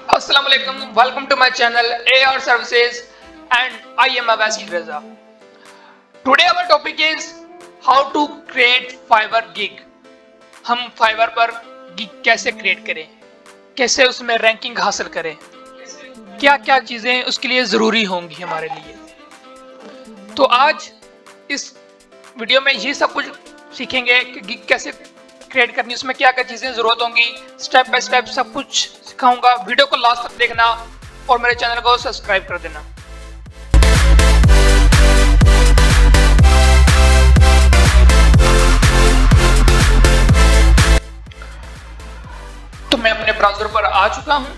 Assalamu alaikum. Welcome to my channel AR Services and I am Abasid Reza. Today our topic is how to create Fiverr gig. हम Fiverr पर gig कैसे create करें, कैसे उसमें ranking हासिल करें, क्या क्या चीजें उसके लिए जरूरी होंगी हमारे लिए। तो आज इस वीडियो में ये सब कुछ सीखेंगे कि गिग कैसे क्रिएट करनी, उसमें क्या क्या चीजें जरूरत होंगी, स्टेप बाय स्टेप सब कुछ सिखाऊंगा। वीडियो को लास्ट तक देखना और मेरे चैनल को सब्सक्राइब कर देना। तो मैं अपने ब्राउज़र पर आ चुका हूं।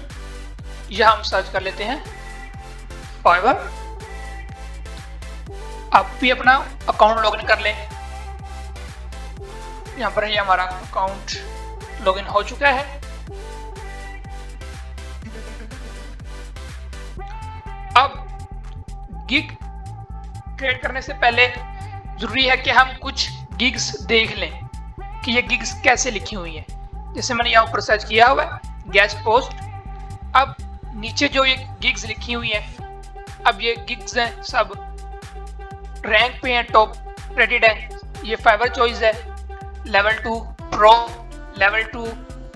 यहां हम सर्च कर लेते हैं फाइवर। आप भी अपना अकाउंट लॉगिन कर लें। यहाँ पर ये हमारा अकाउंट लॉगिन हो चुका है। अब गिग क्रिएट करने से पहले जरूरी है कि हम कुछ गिग्स देख लें कि ये गिग्स कैसे लिखी हुई है। जैसे मैंने यहाँ ऊपर सर्च किया हुआ है गेस्ट पोस्ट। अब नीचे जो ये गिग्स लिखी हुई है, अब ये गिग्स हैं सब रैंक पे हैं, टॉप रेटेड है। ये फाइवर चॉइस है, लेवल 2 प्रो, लेवल 2।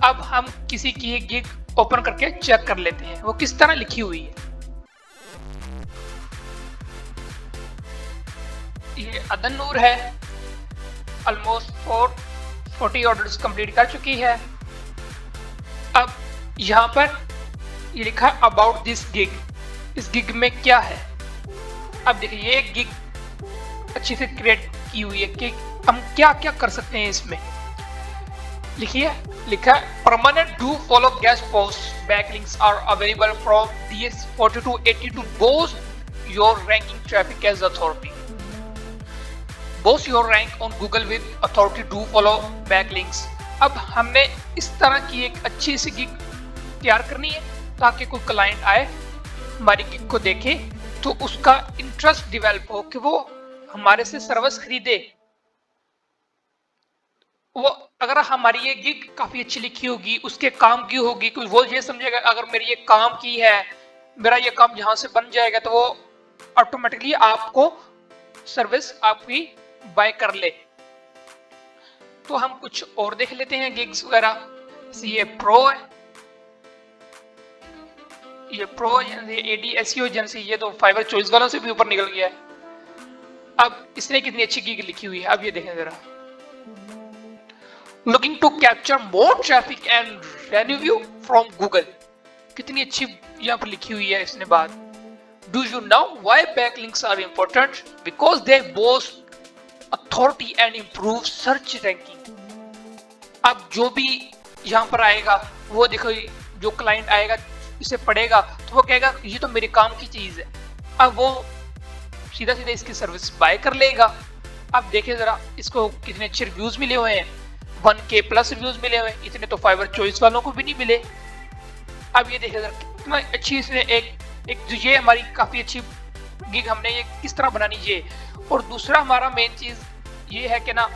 अब हम किसी की गिग ओपन करके चेक कर लेते हैं वो किस तरह लिखी हुई है। ये अदन नूर है, ऑलमोस्ट 40 ऑर्डर्स कंप्लीट कर चुकी है। अब यहाँ पर ये लिखा है अबाउट दिस गिग। इस गिग में क्या है, अब देखिए ये गिग अच्छी से क्रिएट की हुई है कि हम क्या क्या कर सकते हैं इसमें। लिखिए लिखा है permanent do follow guest post backlinks are available from DS 40 to 80 to boost your ranking traffic as authority. Boost your rank on Google with authority do follow backlinks. अब हमने इस तरह की एक अच्छी सी गिग तैयार करनी है ताकि कोई क्लाइंट आए हमारी गिग को देखे तो उसका इंटरेस्ट डेवलप हो कि वो हमारे से सर्विस खरीदे। वो अगर हमारी ये गिग काफी अच्छी लिखी होगी, उसके काम की होगी, कोई वो ये समझेगा अगर मेरी ये काम की है, मेरा ये काम यहाँ से बन जाएगा, तो वो ऑटोमेटिकली आपको सर्विस आपकी बाय कर ले। तो हम कुछ और देख लेते हैं गिग्स वगैरह। ये प्रो है, ये प्रो ये AD SEO एजेंसी, ये तो फाइवर चॉइस वालों से भी ऊपर निकल गया है। अब इसने कितनी अच्छी गिग लिखी हुई है, अब ये देखें जरा। Looking to capture more traffic and revenue from Google, कितनी अच्छी यहाँ पर लिखी हुई है इसने बात। Do you know why backlinks are important? Because they boost authority and improve search ranking. अब जो भी यहाँ पर आएगा वो देखो, जो क्लाइंट आएगा इसे पढ़ेगा तो वो कहेगा ये तो मेरे काम की चीज है। अब वो सीधा सीधा इसकी सर्विस बाय कर लेगा। अब देखिए जरा इसको कितने अच्छे रिव्यूज मिले हुए हैं, 1K प्लस रिव्यूज मिले हुए हैं। इतने तो फाइवर चॉइस वालों को भी नहीं मिले। अब ये देखिए जरा कितना अच्छी इसने एक जो ये हमारी काफी अच्छी गिग हमने ये किस तरह बनानी ये। और दूसरा हमारा मेन चीज ये है कि ना,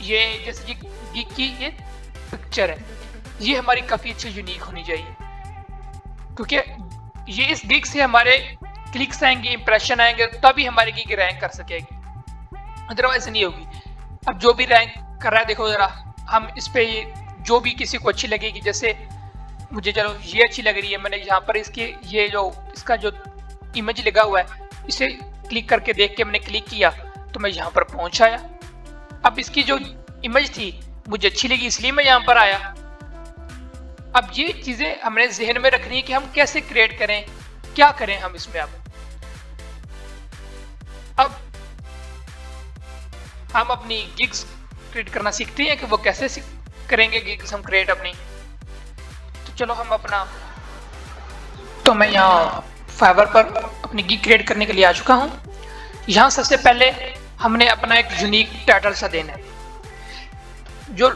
ये जैसे ये गिग की ये पिक्चर है, ये हमारी काफी अच्छी यूनिक होनी चाहिए, क्योंकि ये इस गिग से हमारे क्लिक्स आएंगे, इंप्रेशन आएंगे, तभी हमारी गिग रैंक कर सकेगी, अदरवाइज नहीं होगी। अब जो भी रैंक कर रहा है देखो जरा, हम इस पे जो भी किसी को अच्छी लगेगी, जैसे मुझे चलो ये अच्छी लग रही है, मैंने यहाँ पर इसके ये जो इसका जो इमेज लगा हुआ है इसे क्लिक करके देख के मैंने क्लिक किया तो मैं यहाँ पर पहुंच आया। अब इसकी जो इमेज थी मुझे अच्छी लगी इसलिए मैं यहाँ पर आया। अब ये चीजें हमने जहन में रखनी है कि हम कैसे क्रिएट करें, क्या करें हम इसमें। अब हम अपनी गिग्स क्रिएट करना सीखते हैं कि वो कैसे करेंगे गिग्स हम क्रिएट अपनी। तो चलो हम अपना, तो मैं यहाँ फाइवर पर अपनी गिग क्रिएट करने के लिए आ चुका हूँ। यहाँ सबसे पहले हमने अपना एक यूनिक टाइटल सा देना है। जो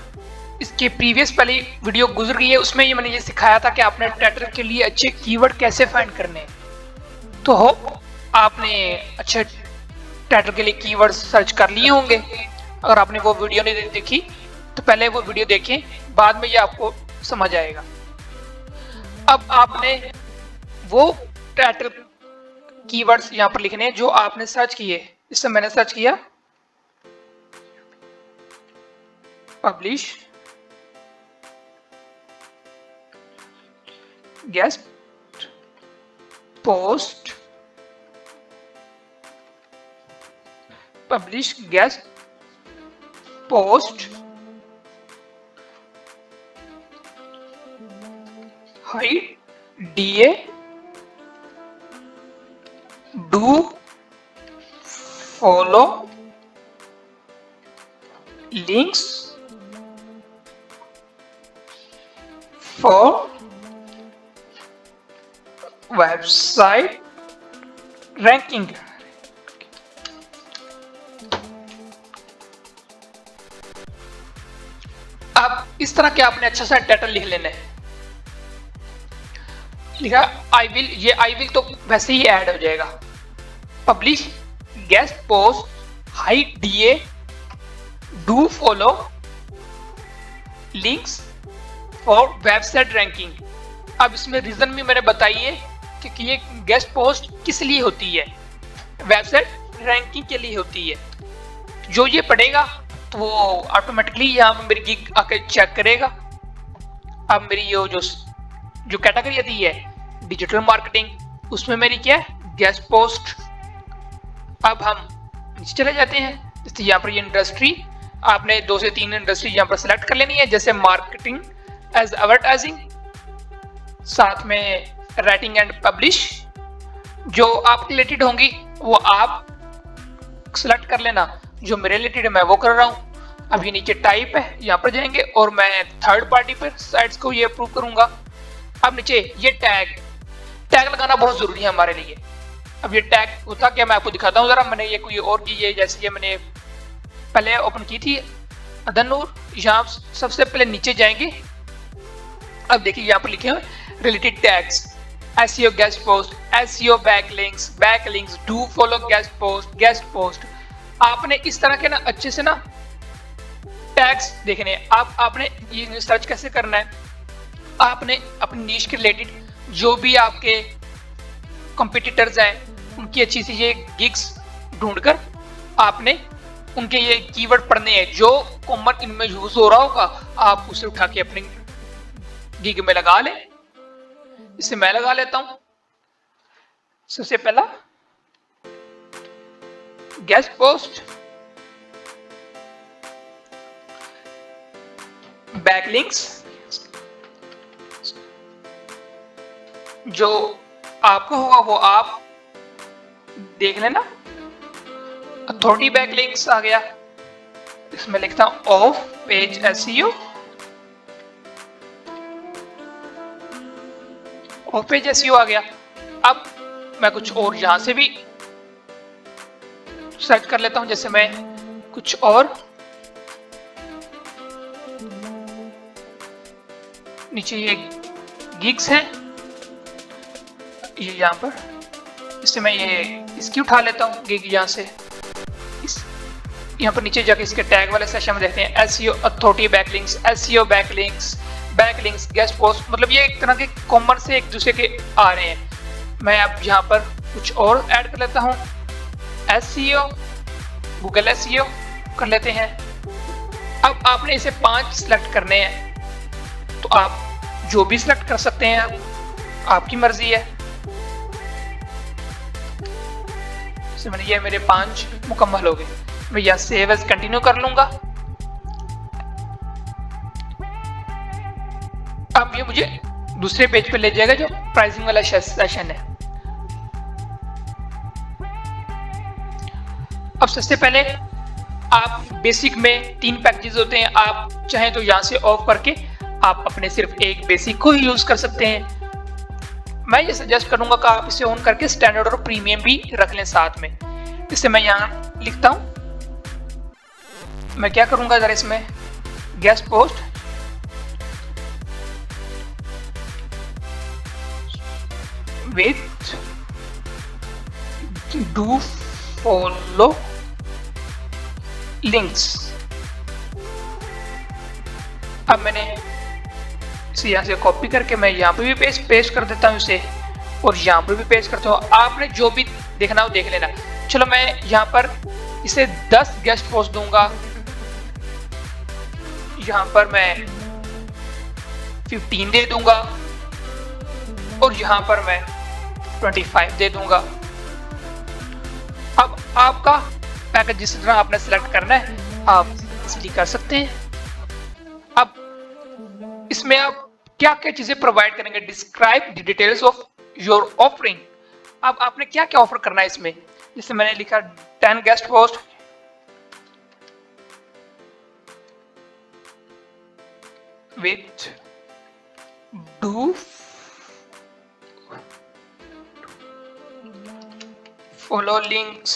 इसके प्रीवियस पहली वीडियो गुजर गई है उसमें ये मैंने ये सिखाया था कि आपने टाइटल के लिए अच्छे कीवर्ड कैसे फाइंड करने हैं। तो होप आपने अच्छे टाइटल के लिए कीवर्ड सर्च कर लिए होंगे। अगर आपने वो वीडियो नहीं देखी तो पहले वो वीडियो देखें, बाद में ये आपको समझ आएगा। अब आपने वो टाइटल कीवर्ड्स यहाँ पर लिखने हैं जो आपने सर्च किए। इससे मैंने सर्च किया publish guest post, publish guest post hide DA do follow links for website ranking. अब इस तरह के आपने अच्छा सा टाइटल लिख लेना है। लिखा आई विल, ये आई विल तो वैसे ही ऐड हो जाएगा। Publish guest post hide DA do follow links for website ranking. अब इसमें रीजन भी मैंने बताई है कि ये गेस्ट पोस्ट किस लिए होती है, वेबसाइट रैंकिंग के लिए होती है। जो ये पढ़ेगा तो वो ऑटोमेटिकली यहाँ पर मेरी गिग आके चेक करेगा। अब मेरी ये जो कैटेगरी आती है डिजिटल मार्केटिंग, उसमें मेरी क्या है गेस्ट पोस्ट। अब हम नीचे चले जाते हैं। जैसे यहाँ पर ये इंडस्ट्री, आपने 2 से 3 इंडस्ट्री यहाँ पर सिलेक्ट कर लेनी है, जैसे मार्केटिंग एज एडवर्टाइजिंग, साथ में राइटिंग एंड पब्लिश। जो आप रिलेटेड होंगी वो आप सिलेक्ट कर लेना, जो मेरे रिलेटेड है मैं वो कर रहा हूँ। अब ये नीचे टाइप है, यहाँ पर जाएंगे और मैं थर्ड पार्टी पर साइट्स को ये अप्रूव करूंगा। अब नीचे ये टैग लगाना बहुत जरूरी है हमारे लिए। अब ये टैग होता क्या मैं आपको दिखाता हूँ जरा। मैंने ये कोई और की है, जैसे ये मैंने पहले ओपन की थी अदनूर। यहाँ सबसे पहले नीचे जाएंगे। अब देखिए यहाँ पर लिखे हुए related tags, SEO guest post, SEO backlinks, do follow guest post. आपने इस तरह के ना अच्छे से ना टैग्स देखने हैं। आपने ये सर्च कैसे करना है, आपने अपनी नीश के रिलेटेड जो भी आपके कंपटीटर्स हैं उनकी अच्छी सी ये गिग्स ढूंढकर आपने उनके ये कीवर्ड पढ़ने हैं जो कॉमन इनमें यूज हो रहा होगा, आप उसे उठा के अपनी गिग में लगा लें। इसे मैं लगा लेता हूं। सबसे पहला गेस्ट पोस्ट, बैकलिंक्स, जो आपका होगा वो आप देख लेना। अथॉरिटी बैकलिंक्स आ गया, इसमें लिखता हूं of page SEO, of page SEO आ गया। अब मैं कुछ और यहां से भी सर्च कर लेता हूं, जैसे मैं कुछ और नीचे ये गिग्स हैं ये यहाँ पर, इससे मैं ये इसकी उठा लेता हूँ गिग यहाँ से। यहाँ पर नीचे जाके इसके टैग वाले सेक्शन में देखते हैं SEO authority backlinks, SEO backlinks guest post, मतलब ये एक तरह के कॉमन से एक दूसरे के आ रहे हैं। मैं अब यहाँ पर कुछ और ऐड कर लेता हूँ, SEO गूगल SEO कर लेते हैं। अब आपने इसे 5 सिलेक्ट करने हैं, तो आप जो भी सिलेक्ट कर सकते हैं, आपकी मर्जी है। मैंने ये मेरे 5 मुकम्मल हो गए। मैं यहाँ सेव एज कंटिन्यू कर लूंगा। अब ये मुझे दूसरे पेज पे ले जाएगा जो प्राइसिंग वाला सेशन है। अब सबसे पहले आप बेसिक में 3 पैकेजेस होते हैं, आप चाहें तो यहाँ से ऑफ करके आप अपने सिर्फ एक बेसिक को ही यूज कर सकते हैं। मैं ये सजेस्ट करूंगा कि आप इसे ऑन करके स्टैंडर्ड और प्रीमियम भी रख लें साथ में। इसे मैं यहाँ लिखता हूं, मैं क्या करूंगा जरा इसमें guest post with do follow links. अब मैंने इसे यहाँ से कॉपी करके मैं यहाँ पे भी पेस्ट कर देता हूँ इसे। और यहाँ पर भी पेस्ट करता हूँ। आपने जो भी देखना हो देख लेना। चलो मैं यहाँ पर इसे 10 गेस्ट पोस्ट दूंगा, यहाँ पर मैं 15 दे दूंगा और यहाँ पर मैं 25 दे दूंगा। अब आपका पैकेज जिस तरह आपने सेलेक्ट करना है आप इसलिए कर सकते हैं। अब इसमें आप क्या क्या चीजें प्रोवाइड करेंगे, describe the details of your offering. अब आपने क्या क्या ऑफर करना है इसमें, जैसे मैंने लिखा 10 guest post, with do follow links,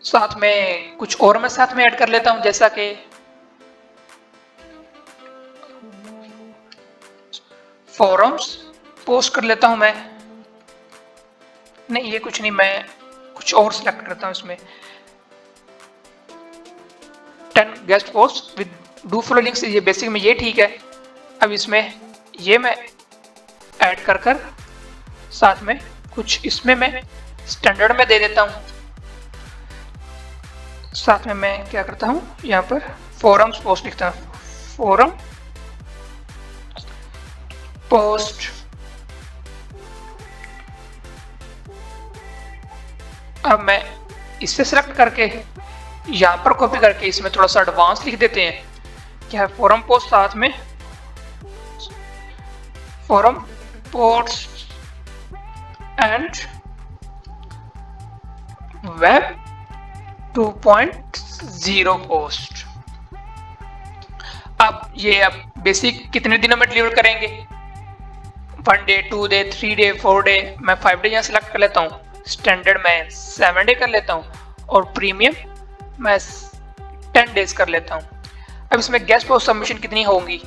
साथ में कुछ और मैं साथ में ऐड कर लेता हूं, जैसा कि फोरम्स पोस्ट कर लेता हूं मैं। नहीं ये कुछ नहीं, मैं कुछ और सिलेक्ट करता हूं इसमें 10 guest post with do follow links. ये बेसिक में ये ठीक है। अब इसमें ये मैं ऐड कर साथ में कुछ इसमें मैं स्टैंडर्ड में दे देता हूँ। साथ में मैं क्या करता हूँ, यहाँ पर फोरम्स पोस्ट लिखता हूँ, फोरम पोस्ट। अब मैं इससे सेलेक्ट करके यहाँ पर कॉपी करके इसमें थोड़ा सा एडवांस लिख देते हैं, क्या है फोरम पोस्ट, साथ में forum post and web 2.0 post. अब ये अब बेसिक कितने दिनों में डिलीवर करेंगे, 1 डे, 2 डे, 3 डे, 4 डे। मैं 5 डे यहाँ सेलेक्ट कर लेता हूँ, स्टैंडर्ड मैं 7 डे कर लेता हूँ और प्रीमियम मैं 10 डेज कर लेता हूँ। अब इसमें गेस्ट पोस्ट सबमिशन कितनी होंगी,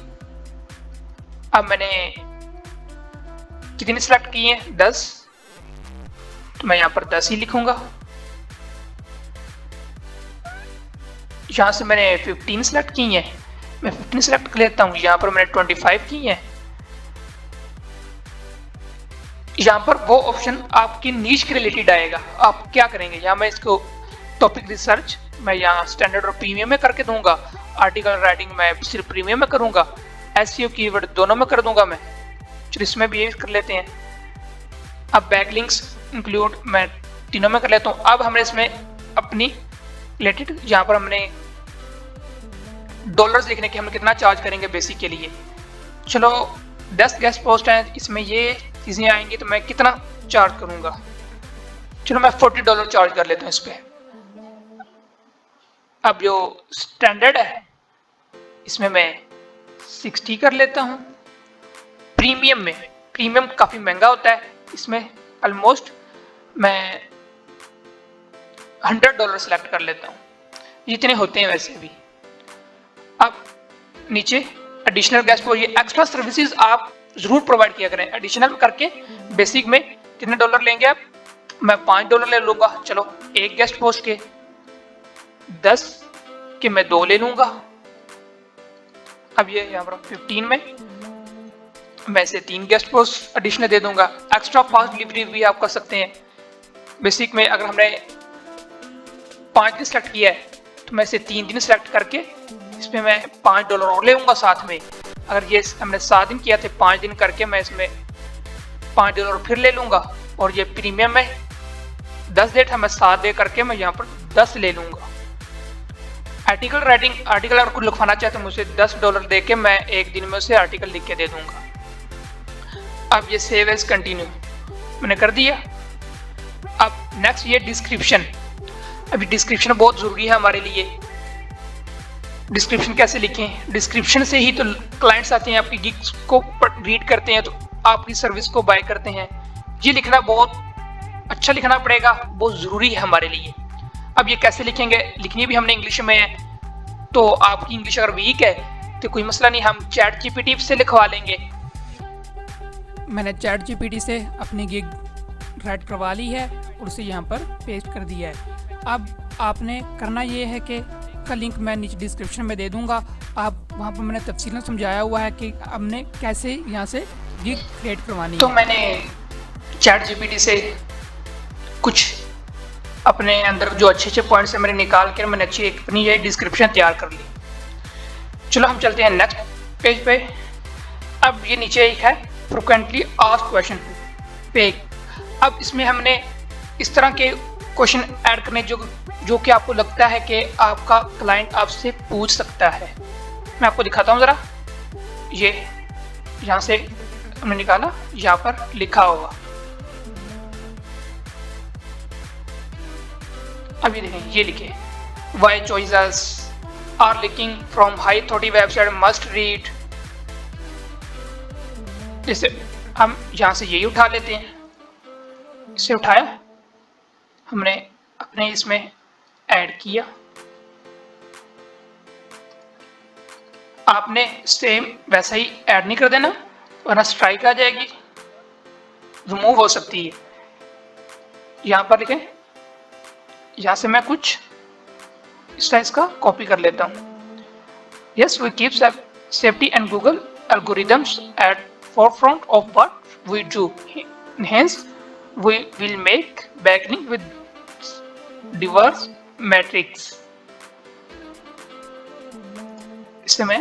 अब मैंने कितनी सेलेक्ट की है, 10, तो मैं यहाँ पर 10 ही लिखूंगा। यहाँ से मैंने 15 सेलेक्ट की है, मैं 15 सेलेक्ट कर लेता हूँ। यहाँ पर मैंने 25 की है। यहाँ पर वो ऑप्शन आपकी नीश के रिलेटेड आएगा, आप क्या करेंगे। यहाँ मैं इसको टॉपिक रिसर्च मैं यहाँ स्टैंडर्ड और प्रीमियम में करके दूंगा, आर्टिकल राइटिंग मैं सिर्फ प्रीमियम में करूंगा, एसईओ कीवर्ड दोनों में कर दूंगा मैं। चलिए इसमें भी ये कर लेते हैं। अब बैकलिंक्स इंक्लूड मैं तीनों में कर लेता हूँ। अब हमने इसमें अपनी रिलेटेड यहाँ पर हमने डॉलर्स लिखने के हम कितना चार्ज करेंगे बेसिक के लिए। चलो 10 गेस्ट पोस्ट हैं, इसमें ये चीज़ें आएंगी तो मैं कितना चार्ज करूंगा, चलो मैं $40 चार्ज कर लेता हूँ इस पर। अब जो स्टैंडर्ड है इसमें मैं 60 कर लेता हूँ। प्रीमियम में, प्रीमियम काफ़ी महंगा होता है, इसमें ऑलमोस्ट मैं $100 सेलेक्ट कर लेता हूँ, जितने होते हैं वैसे भी। अब नीचे एडिशनल गेस्ट पोस्ट, ये एक्स्ट्रा सर्विसेज आप जरूर प्रोवाइड किया करें। एडिशनल करके बेसिक में कितने डॉलर लेंगे आप, मैं $5 ले लूंगा। चलो एक गेस्ट पोस्ट के 10 के मैं 2 ले लूंगा। अब ये यहाँ पर 15 में मैं से 3 गेस्ट पोस्ट एडिशनल दे दूंगा। एक्स्ट्रा फास्ट डिलीवरी भी आप कर सकते हैं। बेसिक में अगर हमने 5 दिन सेलेक्ट किया है तो मैं से 3 दिन सेलेक्ट करके इसमें मैं $5 और ले लूंगा साथ में। अगर ये हमने 7 दिन किया थे, 5 दिन करके मैं इसमें $5 फिर ले लूंगा। और ये प्रीमियम में 10 डेट है, मैं 7 दे करके मैं यहाँ पर 10 ले लूंगा। आर्टिकल राइटिंग, आर्टिकल अगर कुछ लिखवाना चाहते हैं मुझे $10 दे के मैं एक दिन में उसे आर्टिकल लिख के दे दूंगा। अब ये सेव एज कंटिन्यू मैंने कर दिया। अब नेक्स्ट ये डिस्क्रिप्शन। अभी डिस्क्रिप्शन बहुत जरूरी है हमारे लिए। डिस्क्रिप्शन कैसे लिखें, डिस्क्रिप्शन से ही तो क्लाइंट्स आते हैं, आपकी गिग्स को रीड करते हैं तो आपकी सर्विस को बाय करते हैं। ये लिखना बहुत अच्छा लिखना पड़ेगा, बहुत ज़रूरी है हमारे लिए। अब ये कैसे लिखेंगे, लिखनी भी हमने इंग्लिश में है, तो आपकी इंग्लिश अगर वीक है तो कोई मसला नहीं, हम चैट जीपीटी से लिखवा लेंगे। मैंने चैट जीपीटी से अपनी गिग राइट करवा ली है और उसे यहाँ पर पेस्ट कर दिया है। अब आपने करना ये है कि का लिंक मैं नीचे डिस्क्रिप्शन में दे दूंगा। आप वहाँ पर मैंने तफसीलन समझाया हुआ है कि हमने कैसे यहाँ से गिग क्रिएट करवानी तो है। मैंने चैट जीपीटी से कुछ अपने अंदर जो अच्छे पॉइंट्स है मैंने निकाल कर मैंने अच्छी एक अपनी ये डिस्क्रिप्शन तैयार कर ली। चलो हम चलते हैं नेक्स्ट पेज पे। अब ये नीचे एक है फ्रिक्वेंटली आस्क्ड क्वेश्चन पेज। अब इसमें हमने इस तरह के क्वेश्चन ऐड करने जो कि आपको लगता है कि आपका क्लाइंट आपसे पूछ सकता है। मैं आपको दिखाता हूँ ज़रा। ये यहाँ से हमने निकाला, यहाँ पर लिखा होगा। अब ये देखें, ये लिखे why choices are leaking from high authority website must read. जैसे हम यहाँ से यही उठा लेते हैं, इसे उठाया हमने अपने इसमें ऐड किया। आपने सेम वैसा ही ऐड नहीं कर देना वरना स्ट्राइक आ जाएगी, रिमूव हो सकती है। यहाँ पर लिखें, यहाँ से मैं कुछ इस टाइप का कॉपी कर लेता हूँ। Yes we keep safety and Google algorithms at forefront of what we do, hence we will make backlink with diverse metrics। इसे मैं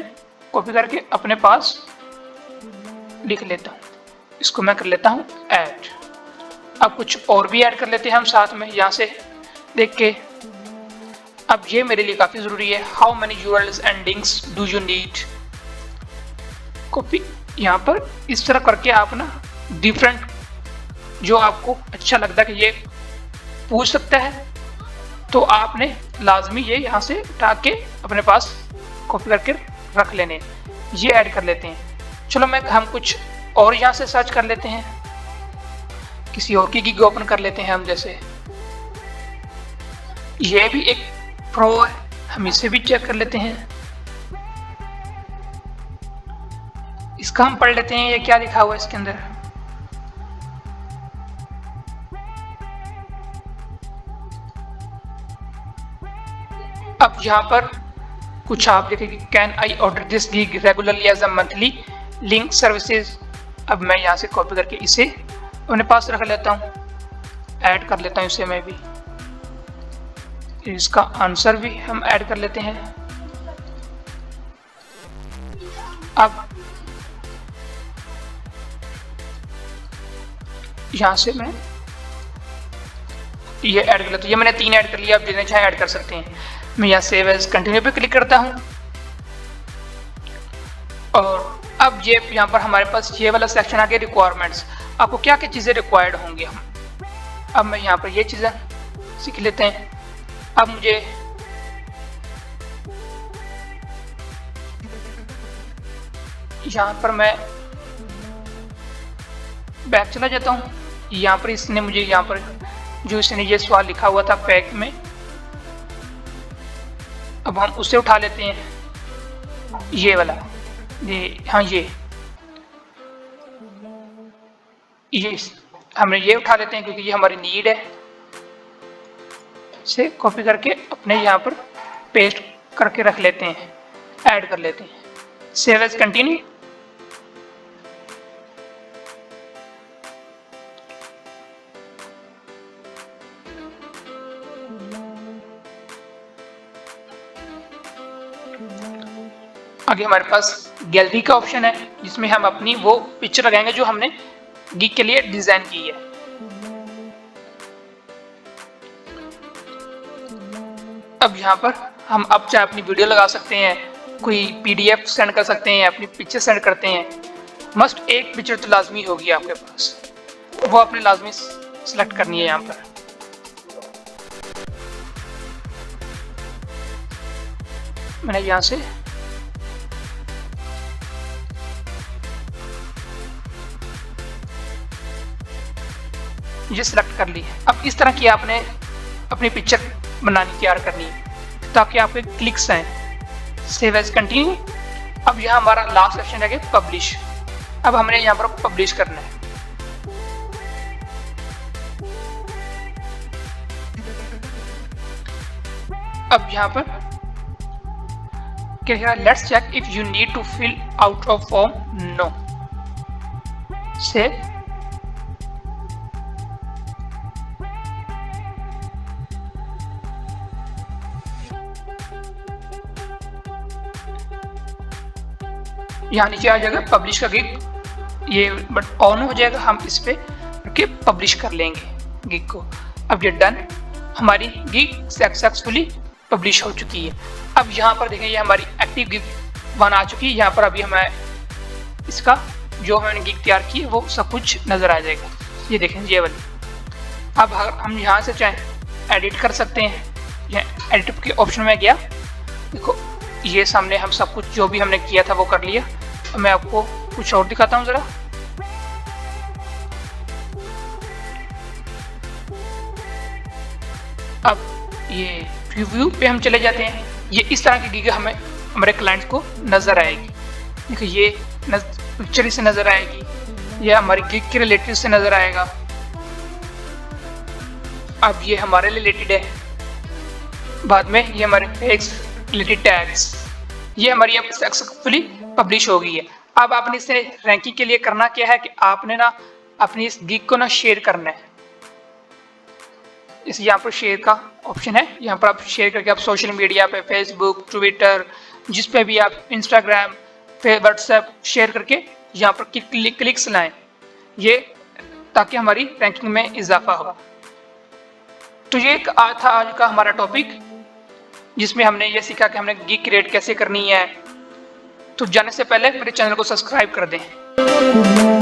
कॉपी करके अपने पास लिख लेता हूँ, इसको मैं कर लेता हूँ ऐड। अब कुछ और भी ऐड कर लेते हैं हम साथ में यहाँ से देख के। अब ये मेरे लिए काफ़ी ज़रूरी है। How many URLs and links do you need? Copy यहाँ पर इस तरह करके आप ना डिफरेंट जो आपको अच्छा लगता है कि ये पूछ सकता है तो आपने लाजमी ये यहाँ से उठा के अपने पास कॉपी करके रख लेने। ये ऐड कर लेते हैं। चलो हम कुछ और यहाँ से सर्च कर लेते हैं, किसी और की गिग ओपन कर लेते हैं हम। जैसे ये भी एक प्रो है, हम इसे भी चेक कर लेते हैं। इसका हम पढ़ लेते हैं, ये क्या लिखा हुआ है इसके अंदर। अब यहाँ पर कुछ आप देखेंगे, can I order this gig regularly as a monthly link services. अब मैं यहाँ से कॉपी करके इसे अपने पास रख लेता हूँ, ऐड कर लेता हूँ इसे मैं भी। इसका आंसर भी हम ऐड कर लेते हैं। अब यहाँ से मैं ये ऐड कर लेता हूँ। ये मैंने 3 ऐड कर लिया, आप जितने चाहे ऐड कर सकते हैं। मैं यहाँ सेव एज कंटिन्यू पे क्लिक करता हूँ और अब ये यहाँ पर हमारे पास ये वाला सेक्शन आ गया रिक्वायरमेंट्स। आपको क्या क्या चीज़ें रिक्वायर्ड होंगी हम। अब मैं यहाँ पर ये चीज़ें सीख लेते हैं। अब मुझे यहाँ पर मैं बैक चला जाता हूँ। यहाँ पर इसने मुझे यहाँ पर जो इसने ये सवाल लिखा हुआ था पैक में, अब हम उसे उठा लेते हैं। ये वाला ये, हाँ ये हमने ये उठा लेते हैं क्योंकि ये हमारी नीड है। इसे कॉपी करके अपने यहाँ पर पेस्ट करके रख लेते हैं, ऐड कर लेते हैं। Save as continue. आगे हमारे पास गैलरी का ऑप्शन है जिसमें हम अपनी वो पिक्चर लगाएंगे जो हमने गिग के लिए डिजाइन की है। अब यहाँ पर हम अब चाहे अपनी वीडियो लगा सकते हैं, कोई PDF सेंड कर सकते हैं, अपनी पिक्चर सेंड करते हैं। मस्ट एक पिक्चर तो लाजमी होगी आपके पास, वो आपने लाजमी सिलेक्ट करनी है। यहाँ पर मैंने यहाँ से ये सिलेक्ट कर ली। अब इस तरह की आपने अपनी पिक्चर बनानी तैयार करनी है ताकि आपके क्लिक्स आए। Save as continue. अब यहाँ हमारा लास्ट सेक्शन है पब्लिश। अब हमने यहाँ पर पब्लिश करना है। अब यहाँ पर Let's check if you need to fill out of form. No. Save. यहाँ नीचे आ जाएगा पब्लिश का गिग, ये बट ऑन हो जाएगा, हम इस पे करके पब्लिश कर लेंगे गिग को। अब ये डन, हमारी गिग सक्सेसफुली पब्लिश हो चुकी है। अब यहाँ पर देखें ये हमारी एक्टिव गिग 1 आ चुकी है। यहाँ पर अभी हमें इसका जो हमने गिग तैयार की है वो सब कुछ नज़र आ जाएगा। ये देखें ये वाली। अब हम यहाँ से चाहे एडिट कर सकते हैं, यहाँ एडिट के ऑप्शन में गया, देखो ये सामने हम सब कुछ जो भी हमने किया था वो कर लिया। अब मैं आपको कुछ और दिखाता हूँ ज़रा। अब ये प्रीव्यू पे हम चले जाते हैं। ये इस तरह की गिग हमें हमारे क्लाइंट्स को नज़र आएगी। देखो ये पिक्चर से नज़र आएगी, ये हमारी गिग के रिलेटेड से नज़र आएगा। अब ये हमारे रिलेटेड है, बाद में ये हमारे टैग्स रिलेटेड टैग्स, ये हमारी अब सक्सेसफुली पब्लिश हो गई है। अब आपने इसे रैंकिंग के लिए करना क्या है कि आपने ना अपनी इस गिग को ना शेयर करना है। इस यहाँ पर शेयर का ऑप्शन है, यहाँ पर आप शेयर करके आप सोशल मीडिया पे, फेसबुक, ट्विटर, जिस पे भी आप, इंस्टाग्राम, व्हाट्सएप शेयर करके यहाँ पर क्लिक्स लाएं, ये ताकि हमारी रैंकिंग में इजाफा हो। तो ये था आज का हमारा टॉपिक, जिसमें हमने ये सीखा कि हमने गिग क्रिएट कैसे करनी है। तो जाने से पहले मेरे चैनल को सब्सक्राइब कर दें।